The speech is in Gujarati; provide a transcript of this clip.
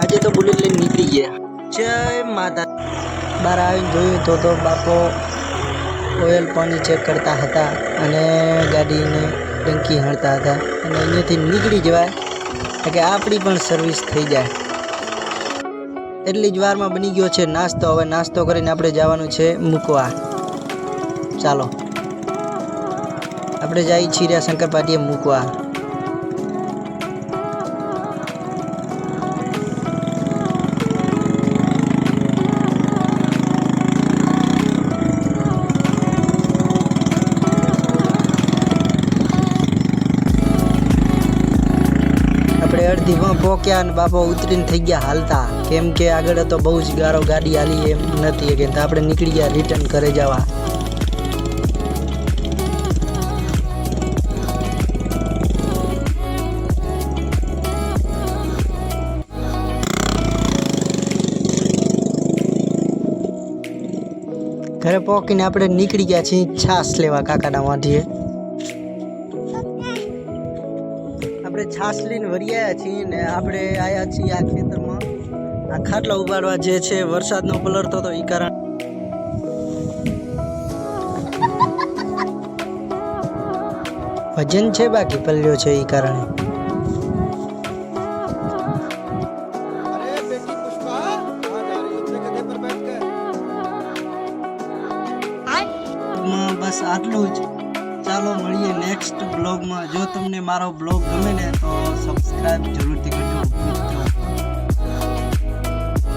આજે તો બુલેટ લઈને નીકળી ગયા. જય માતા. બહાર આવીને જોયું તો બાપો ઓઇલ પાણી ચેક કરતા હતા અને ગાડીને ટંકી હણતા હતા અને અહીંયાથી નીકળી જવાય કે આપણી પણ સર્વિસ થઈ જાય. એટલી જ વારમાં બની ગયો છે નાસ્તો. હવે નાસ્તો કરીને આપણે જવાનું છે મૂકવા. ચાલો આપણે જઈએ છીએ શંકર પાટીએ મૂકવા. આપણે અડધી પોક્યા અને બાપા ઉતરીને થઈ ગયા હાલતા, કેમ કે આગળ તો બહુ જ ગારો ગાડી હાલી એમ નથી કે આપણે નીકળી ગયા રિટર્ન ઘરે જવા. ઘરે પોકીને આપણે નીકળી ગયા છીએ છાશ લેવા કાકાના વાંઢીએ. આપણે છાશ લઈને વળી આવ્યા છીએ ને આપણે આવ્યા છીએ આ ખેતરમાં આ ખાટલા ઉગાડવા. જે છે વરસાદનો પલળતો હતો એ કારણ વજન છે બાકી પલ્યો છે એ કારણે. બસ આટલું જ. ચાલો મળીએ નેક્સ્ટ બ્લોગમાં. જો તમને મારો બ્લોગ ગમે ને તો સબસ્ક્રાઈબ જરૂરથી કરજો.